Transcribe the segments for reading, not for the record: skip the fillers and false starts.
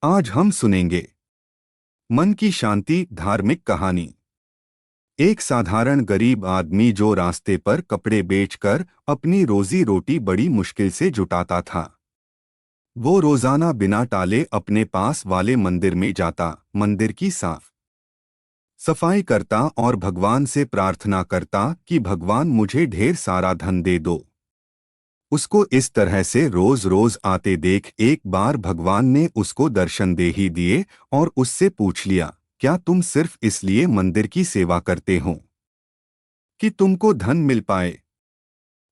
आज हम सुनेंगे मन की शांति धार्मिक कहानी। एक साधारण गरीब आदमी जो रास्ते पर कपड़े बेचकर अपनी रोजी रोटी बड़ी मुश्किल से जुटाता था। वो रोजाना बिना टाले अपने पास वाले मंदिर में जाता, मंदिर की साफ सफाई करता और भगवान से प्रार्थना करता कि भगवान मुझे ढेर सारा धन दे दो। उसको इस तरह से रोज रोज आते देख एक बार भगवान ने उसको दर्शन दे ही दिए और उससे पूछ लिया, क्या तुम सिर्फ इसलिए मंदिर की सेवा करते हो कि तुमको धन मिल पाए?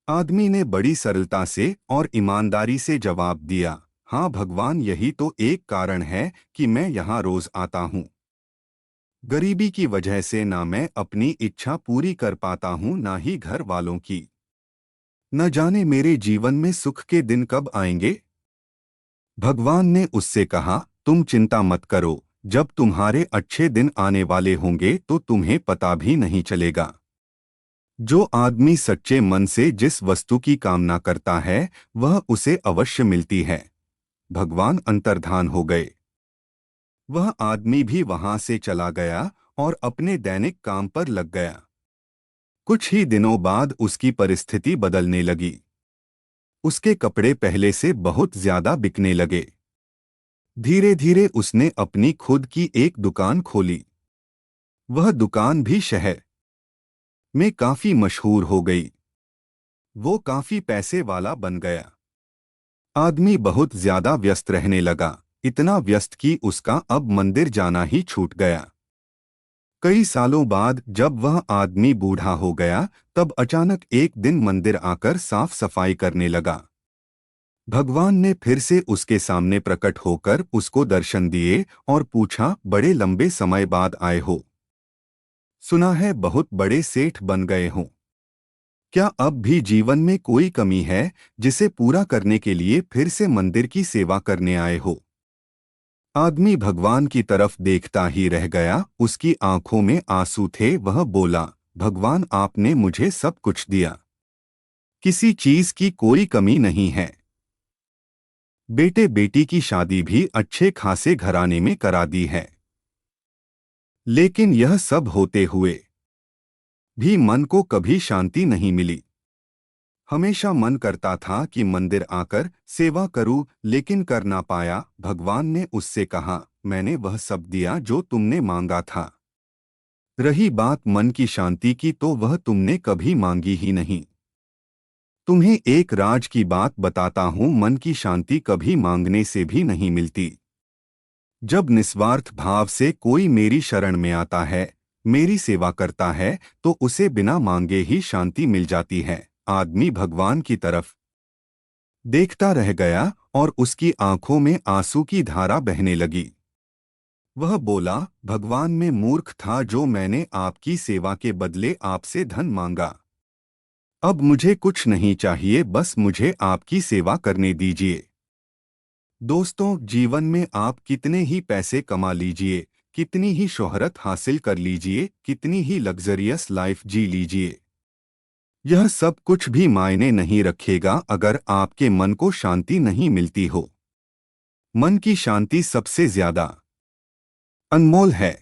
आदमी ने बड़ी सरलता से और ईमानदारी से जवाब दिया, हाँ भगवान, यही तो एक कारण है कि मैं यहाँ रोज आता हूँ। गरीबी की वजह से ना मैं अपनी इच्छा पूरी कर पाता हूँ, ना ही घर वालों की। न जाने मेरे जीवन में सुख के दिन कब आएंगे। भगवान ने उससे कहा, तुम चिंता मत करो, जब तुम्हारे अच्छे दिन आने वाले होंगे तो तुम्हें पता भी नहीं चलेगा। जो आदमी सच्चे मन से जिस वस्तु की कामना करता है वह उसे अवश्य मिलती है। भगवान अंतर्धान हो गए। वह आदमी भी वहां से चला गया और अपने दैनिक काम पर लग गया। कुछ ही दिनों बाद उसकी परिस्थिति बदलने लगी। उसके कपड़े पहले से बहुत ज्यादा बिकने लगे। धीरे धीरे उसने अपनी खुद की एक दुकान खोली। वह दुकान भी शहर में काफी मशहूर हो गई। वो काफी पैसे वाला बन गया। आदमी बहुत ज्यादा व्यस्त रहने लगा, इतना व्यस्त कि उसका अब मंदिर जाना ही छूट गया। कई सालों बाद जब वह आदमी बूढ़ा हो गया, तब अचानक एक दिन मंदिर आकर साफ सफाई करने लगा। भगवान ने फिर से उसके सामने प्रकट होकर उसको दर्शन दिए और पूछा, बड़े लंबे समय बाद आए हो। सुना है बहुत बड़े सेठ बन गए हो। क्या अब भी जीवन में कोई कमी है जिसे पूरा करने के लिए फिर से मंदिर की सेवा करने आए हो? आदमी भगवान की तरफ देखता ही रह गया, उसकी आंखों में आंसू थे। वह बोला, भगवान, आपने मुझे सब कुछ दिया, किसी चीज की कोई कमी नहीं है। बेटे बेटी की शादी भी अच्छे खासे घराने में करा दी है, लेकिन यह सब होते हुए भी मन को कभी शांति नहीं मिली। हमेशा मन करता था कि मंदिर आकर सेवा करूं, लेकिन कर ना पाया। भगवान ने उससे कहा, मैंने वह सब दिया जो तुमने मांगा था। रही बात मन की शांति की, तो वह तुमने कभी मांगी ही नहीं। तुम्हें एक राज की बात बताता हूं, मन की शांति कभी मांगने से भी नहीं मिलती। जब निस्वार्थ भाव से कोई मेरी शरण में आता है, मेरी सेवा करता है, तो उसे बिना मांगे ही शांति मिल जाती है। आदमी भगवान की तरफ देखता रह गया और उसकी आंखों में आंसू की धारा बहने लगी। वह बोला, भगवान, मैं मूर्ख था जो मैंने आपकी सेवा के बदले आपसे धन मांगा। अब मुझे कुछ नहीं चाहिए, बस मुझे आपकी सेवा करने दीजिए। दोस्तों, जीवन में आप कितने ही पैसे कमा लीजिए, कितनी ही शोहरत हासिल कर लीजिए, कितनी ही लग्जरियस लाइफ जी लीजिए, यह सब कुछ भी मायने नहीं रखेगा अगर आपके मन को शांति नहीं मिलती हो। मन की शांति सबसे ज्यादा अनमोल है।